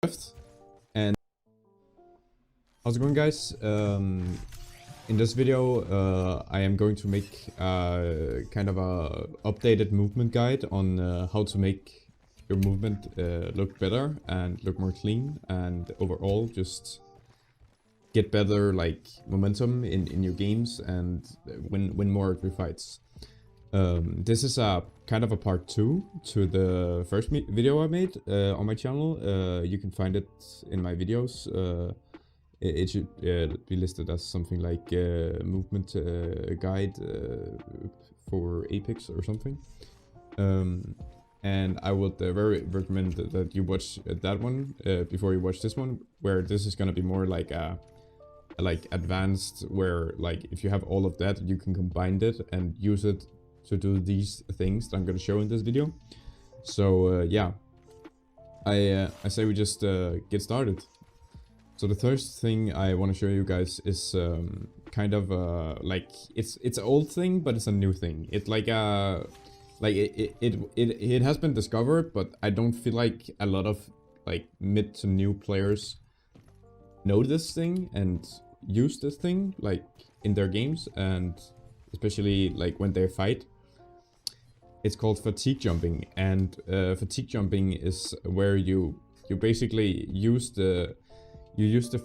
left. And how's it going, guys? In this video, I am going to make kind of a updated movement guide on how to make your movement look better and look more clean, and overall just get better like momentum in your games and win more of your fights. This is a kind of a part 2 to the first video I made on my channel. You can find it in my videos. It should be listed as something like movement guide for Apex or something. And I would very recommend that you watch that one before you watch this one, where this is gonna be more like a advanced, where like if you have all of that, you can combine it and use it to do these things that I'm gonna show in this video. So yeah, I say we just get started. So the first thing I want to show you guys is kind of like it's an old thing, but it's a new thing. It's like it has been discovered, but I don't feel like a lot of like mid to new players know this thing and use this thing like in their games, and especially like when they fight. It's called fatigue jumping, and fatigue jumping is where you basically use the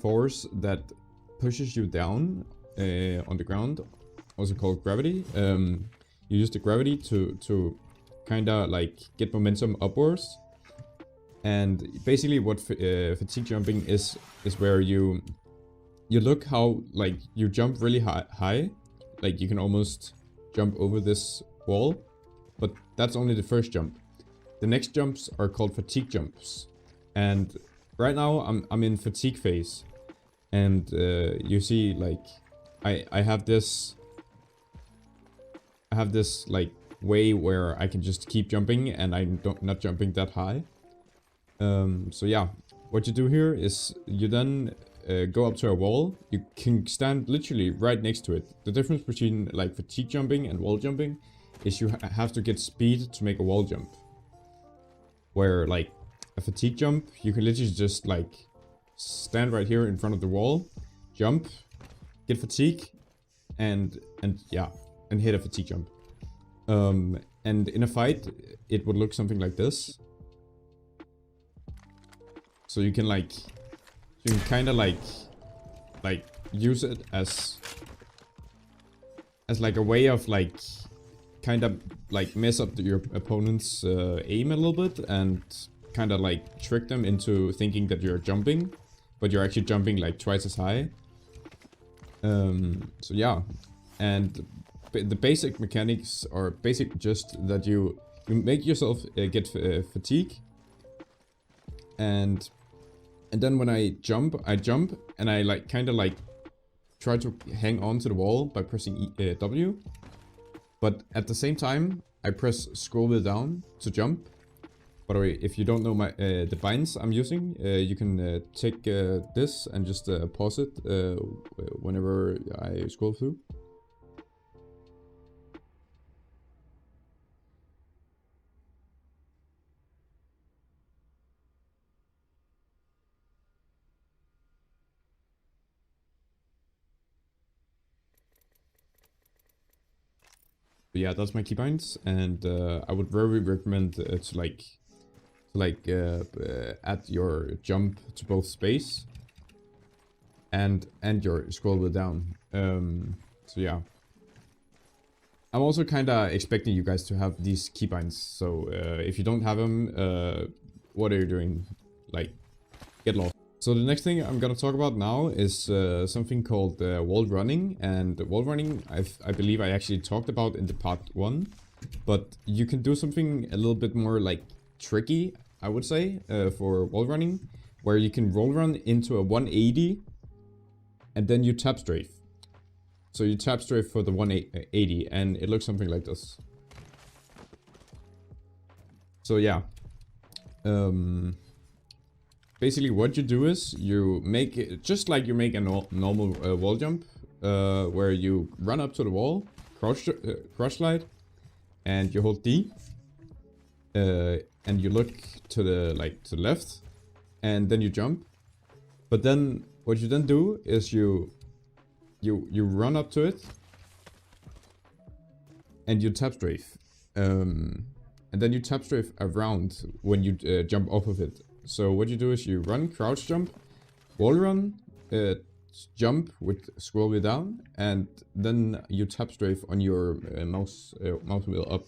force that pushes you down on the ground, also called gravity. You use the gravity to kind of like get momentum upwards. And basically what fatigue jumping is where you look how like you jump really high, like you can almost jump over this wall, but that's only the first jump. The next jumps are called fatigue jumps, and right now I'm in fatigue phase, and you see like I have this like way where I can just keep jumping and I'm not jumping that high. So yeah, what you do here is you then go up to a wall. You can stand literally right next to it. The difference between like fatigue jumping and wall jumping is you have to get speed to make a wall jump, where like a fatigue jump, you can literally just like stand right here in front of the wall, jump, get fatigue, and yeah, and hit a fatigue jump. And in a fight, it would look something like this. So you can like, you can kind of like use it as like a way of like kind of like mess up your opponent's aim a little bit, and kind of like trick them into thinking that you're jumping, but you're actually jumping like twice as high. So yeah, and the basic mechanics are basic, just that you make yourself get fatigue, and then when I jump and I like kind of like try to hang on to the wall by pressing W, but at the same time I press scroll wheel down to jump. By the way, if you don't know the binds I'm using, you can take this and just pause it whenever I scroll through. But yeah, that's my keybinds, and I would very recommend to add your jump to both space and your scroll wheel down. So yeah, I'm also kind of expecting you guys to have these keybinds. So if you don't have them, what are you doing? Like, get lost. So the next thing I'm gonna talk about now is something called wall running, and wall running I believe I actually talked about in the part 1, but you can do something a little bit more like tricky, I would say, for wall running, where you can wall run into a 180 and then you tap strafe. So you tap strafe for the 180 and it looks something like this. So yeah, basically what you do is you make it just like you make a normal wall jump, where you run up to the wall, crouch slide, and you hold D, and you look to the left, and then you jump. But then what you then do is you run up to it and you tap strafe. And then you tap strafe around when you jump off of it. So what you do is you run, crouch jump, wall run, jump with scroll wheel down, and then you tap strafe on your mouse wheel up.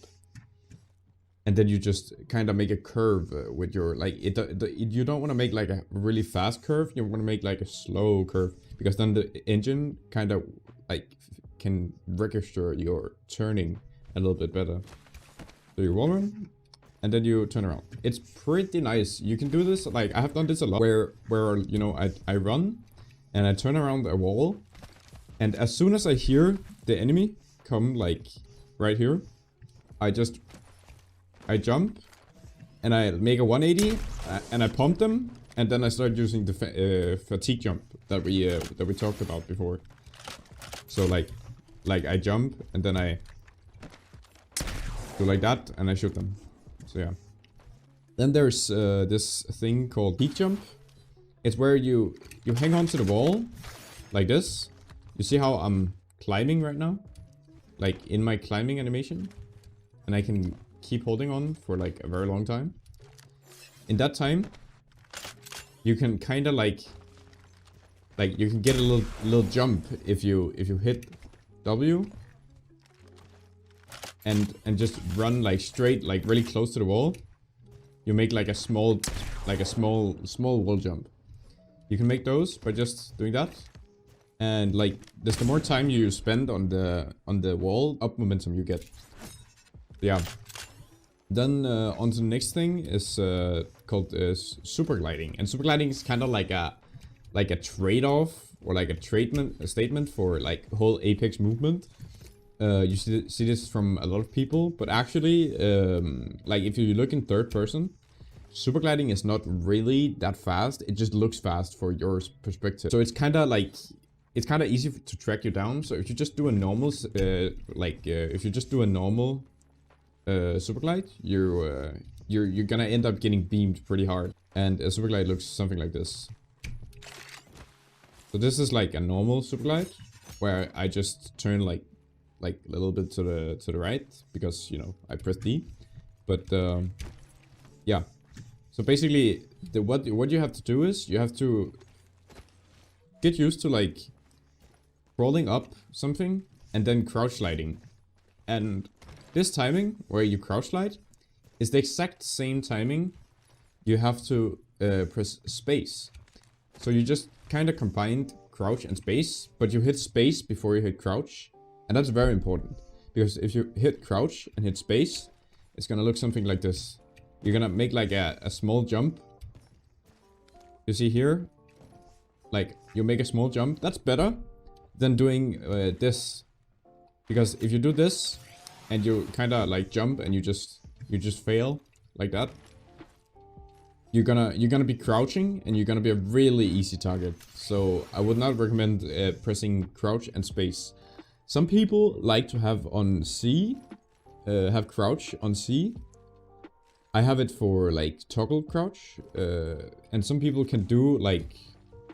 And then you just kind of make a curve with your, like, you don't want to make like a really fast curve, you want to make like a slow curve, because then the engine kind of like can register your turning a little bit better. So you wall run, and then you turn around. It's pretty nice. You can do this, like I have done this a lot, where you know, I run and I turn around a wall, and as soon as I hear the enemy come like right here, I jump and I make a 180 and I pump them, and then I start using the fatigue jump that we talked about before. So like I jump and then I do like that and I shoot them. So yeah. Then there's this thing called peak jump. It's where you hang on to the wall like this. You see how I'm climbing right now? Like in my climbing animation. And I can keep holding on for like a very long time. In that time, you can kind of like you can get a little jump if you hit W and just run like straight, like really close to the wall. You make like a small wall jump. You can make those by just doing that, and like the more time you spend on the wall, up momentum you get. Yeah. Then on to the next thing is called super gliding, and super gliding is kind of like a trade-off or like a statement for like whole Apex movement. You see this from a lot of people, but actually, like if you look in third person, super gliding is not really that fast. It just looks fast for your perspective. So it's kind of like, it's kind of easy to track you down. So if you just do a normal, if you just do a normal super glide, you're gonna end up getting beamed pretty hard. And a super glide looks something like this. So this is like a normal super glide, where I just turn like a little bit to the right, because you know I press D. But yeah. So basically, what you have to do is you have to get used to like crawling up something and then crouch sliding. And this timing where you crouch slide is the exact same timing you have to press space. So you just kind of combined crouch and space, but you hit space before you hit crouch. And that's very important, because if you hit crouch and hit space, it's gonna look something like this. You're gonna make like a small jump. You see here? Like, you make a small jump. That's better than doing this. Because if you do this, and you kind of like jump and you just fail like that, you're gonna be crouching and you're gonna be a really easy target. So I would not recommend pressing crouch and space. Some people like to have on C, have crouch on C. I have it for like toggle crouch, and some people can do like,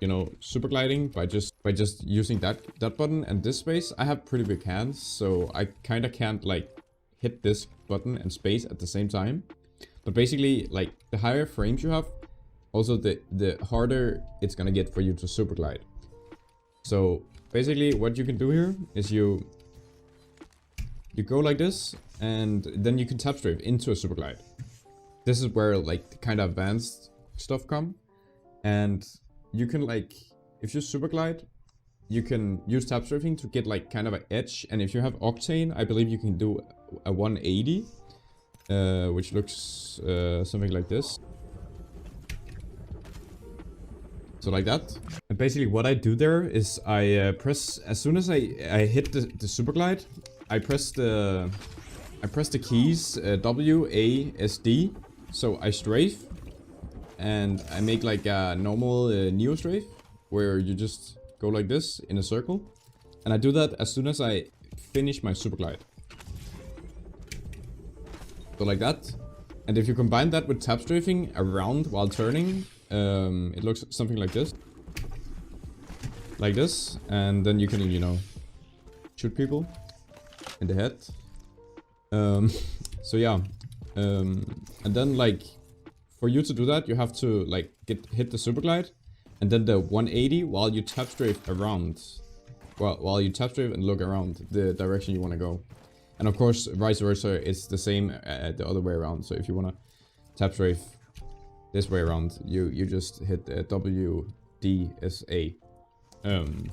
you know, super gliding by just using that button and this space. I have pretty big hands, so I kind of can't like hit this button and space at the same time. But basically, like the higher frames you have, also the harder it's gonna get for you to super glide. So basically, what you can do here is you go like this, and then you can tap strafe into a super glide. This is where like the kind of advanced stuff come, and you can like, if you super glide, you can use tap strafing to get like kind of an edge. And if you have Octane, I believe you can do a 180, which looks something like this. So like that. And basically what I do there is I press, as soon as I hit the super glide, I press the keys W, A, S, D. So I strafe, and I make like a normal neo strafe, where you just go like this in a circle. And I do that as soon as I finish my super glide. So like that. And if you combine that with tap strafing around while turning, it looks something like this. Like this, and then you can, you know, shoot people in the head. So yeah, and then like for you to do that, you have to like hit the superglide, and then the 180 while you tap strafe around. Well, while you tap strafe and look around the direction you want to go, and of course vice versa, it's the same the other way around. So if you want to tap strafe this way around, you just hit WDSA. And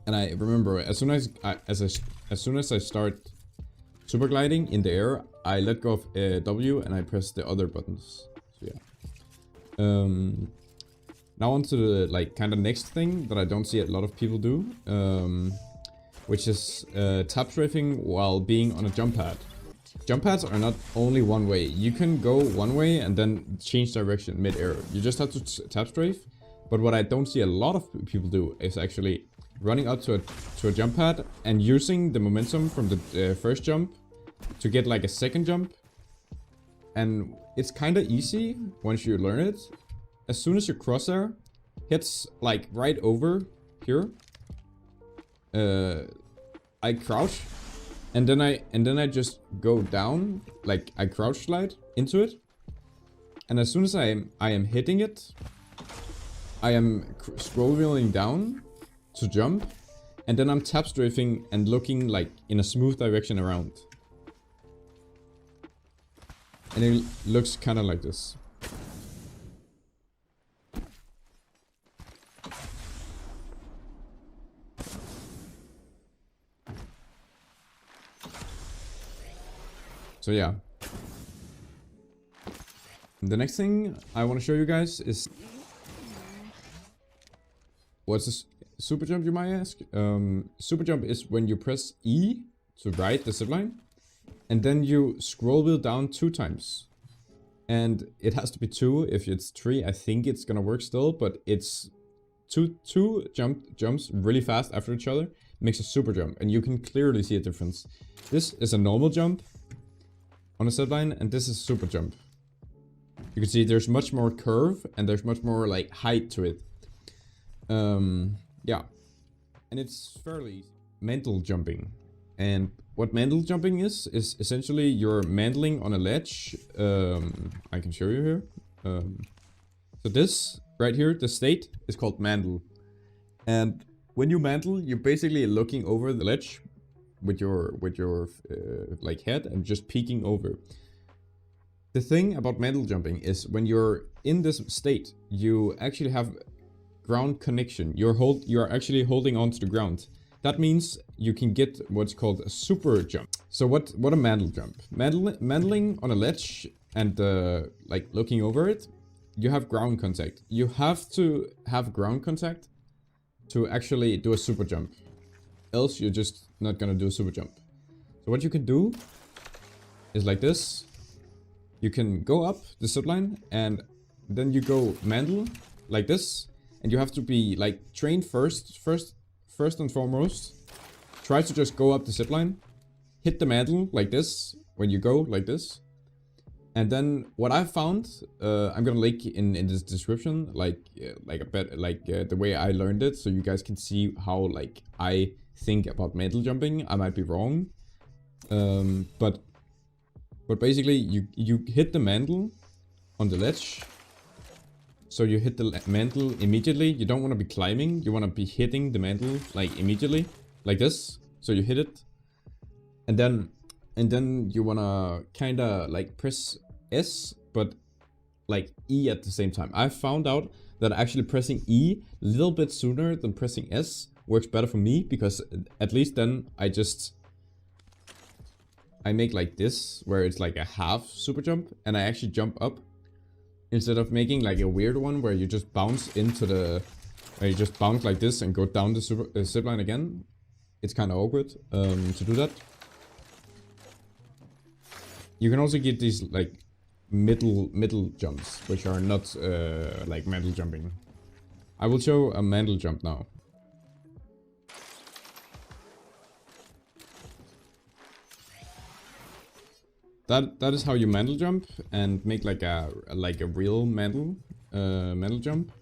I remember as soon as I start super gliding in the air, I let go of W and I press the other buttons. So yeah. Now on to the like kind of next thing that I don't see a lot of people do, which is tap strafing while being on a jump pad. Jump pads are not only one way. You can go one way and then change direction mid-air. You just have to tap strafe. But what I don't see a lot of people do is actually running up to a jump pad and using the momentum from the first jump to get like a second jump. And it's kind of easy once you learn it. As soon as your crosshair hits like right over here, I crouch, and then I just go down, like I crouch slide into it, and as soon as I am hitting it, I am scroll wheeling down to jump, and then I'm tap strafing and looking like in a smooth direction around. And it looks kind of like this. So yeah. The next thing I want to show you guys is... What's this super jump, you might ask? Super jump is when you press E to ride the zipline, and then you scroll wheel down 2 times. And it has to be 2. If it's 3, I think it's gonna work still, but it's two jumps really fast after each other makes a super jump, and you can clearly see a difference. This is a normal jump on a zipline, and this is super jump. You can see there's much more curve and there's much more like height to it. Yeah, and it's fairly easy. Mantle jumping. And what mantle jumping is essentially you're mantling on a ledge. I can show you here. So this right here, the state is called mantle. And when you mantle, you're basically looking over the ledge with your like head and just peeking over. The thing about mantle jumping is when you're in this state, you actually have ground connection. You're actually holding on to the ground. That means you can get what's called a super jump. So what a mantle jump? Mantling on a ledge and like looking over it, you have ground contact. You have to have ground contact to actually do a super jump. Else you're just not gonna do a super jump. So what you can do is like this. You can go up the zipline and then you go mantle like this. And you have to be like trained first and foremost. Try to just go up the zipline, hit the mantle like this when you go like this. And then what I found, I'm gonna link in this description, the way I learned it, so you guys can see how like I think about mantle jumping. I might be wrong, but basically you hit the mantle on the ledge. So you hit the mantle immediately. You don't want to be climbing. You want to be hitting the mantle like immediately, like this. So you hit it, and then you want to kind of like press S, but like E at the same time. I found out that actually pressing E a little bit sooner than pressing S works better for me, because at least then I make like this, where it's like a half super jump, and I actually jump up. Instead of making like a weird one where you just bounce where you just bounce like this and go down the zipline again. It's kind of awkward to do that. You can also get these like middle jumps, which are not like mantle jumping. I will show a mantle jump now. That is how you mantle jump and make like a real mantle. metal jump.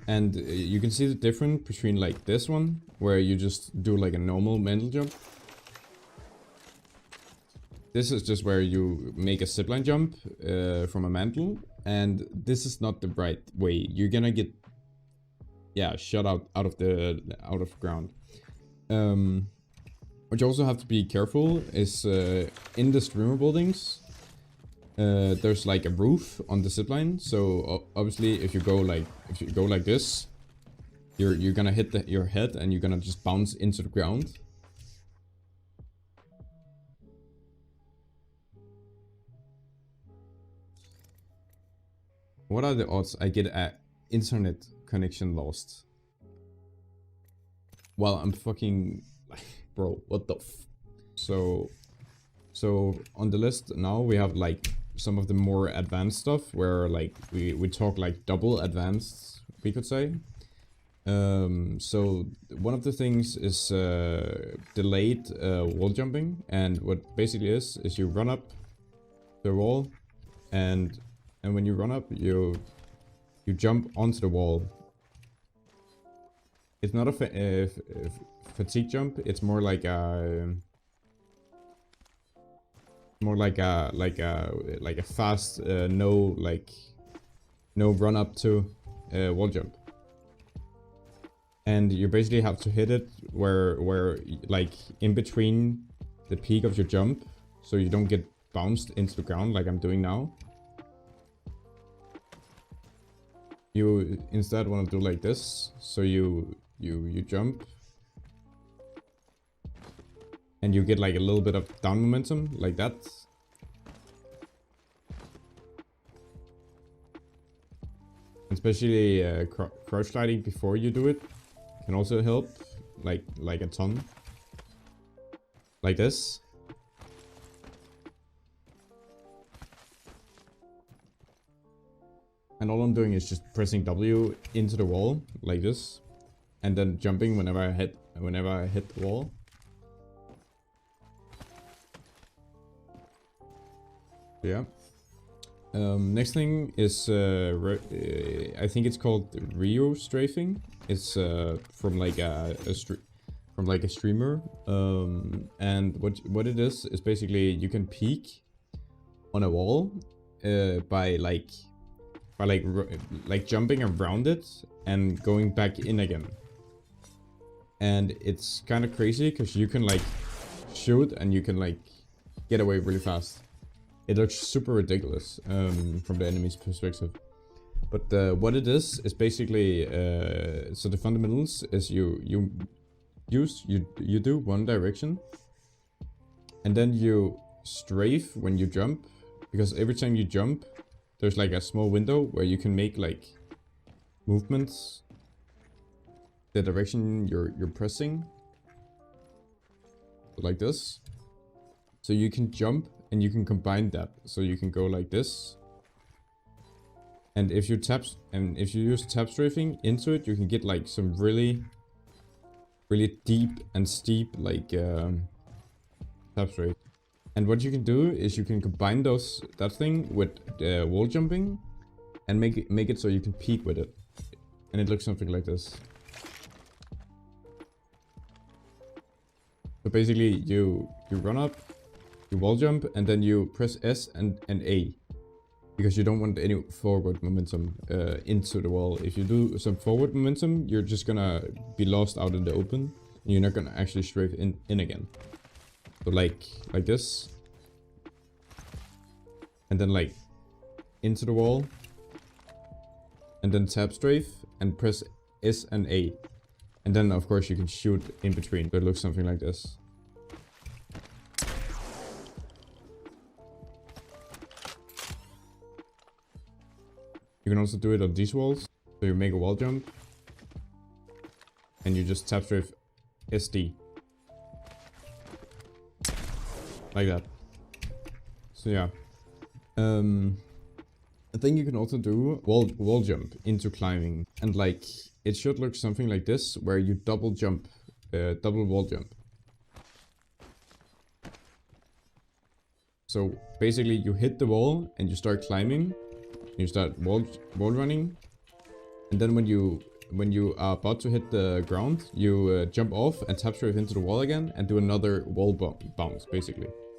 And you can see the difference between like this one, where you just do like a normal metal jump. This is just where you make a zipline jump from a mantle, and this is not the right way. You're gonna get, yeah, shot out of ground. What you also have to be careful is in the streamer buildings, there's like a roof on the zipline. So obviously, if you go like this, you're gonna hit your head and you're gonna just bounce into the ground. What are the odds I get a internet connection lost? Well, I'm fucking... Bro, what the f... So on the list now we have like some of the more advanced stuff where like we talk like double advanced, we could say. So one of the things is delayed wall jumping, and what basically is you run up the wall, and when you run up, you jump onto the wall. It's not a fatigue jump. It's more like a fast no run up to wall jump. And you basically have to hit it where like in between the peak of your jump, so you don't get bounced into the ground like I'm doing now. You instead want to do like this, so you jump and you get like a little bit of down momentum like that. Especially crouch sliding before you do it can also help, like a ton, like this. And all I'm doing is just pressing W into the wall like this, and then jumping whenever I hit the wall. Yeah. Next thing is I think it's called Rio strafing. It's from like a streamer. And what it is basically you can peek on a wall by jumping around it and going back in again. And it's kind of crazy because you can like shoot and you can like get away really fast. It looks super ridiculous from the enemy's perspective. But what it is basically so the fundamentals is you do one direction, and then you strafe when you jump, because every time you jump there's like a small window where you can make like movements the direction you're pressing, like this. So you can jump and you can combine that, so you can go like this, and if you use tap strafing into it, you can get like some really deep and steep like tap strafe. And what you can do is you can combine that thing with wall jumping and make it so you can peek with it, and it looks something like this. So basically you run up, you wall jump, and then you press S and A, because you don't want any forward momentum into the wall. If you do some forward momentum, you're just gonna be lost out in the open, and you're not gonna actually strafe in again. So like this, and then like into the wall, and then tap strafe and press S and A, and then of course you can shoot in between. So it looks something like this. You can also do it on these walls. So you make a wall jump, and you just tap strafe SD. Like that. So yeah. I think you can also do wall jump into climbing. And like, it should look something like this, where you double jump, double wall jump. So basically you hit the wall and you start climbing. You start wall running, and then when you are about to hit the ground, you jump off and tap strafe into the wall again and do another wall bounce, basically.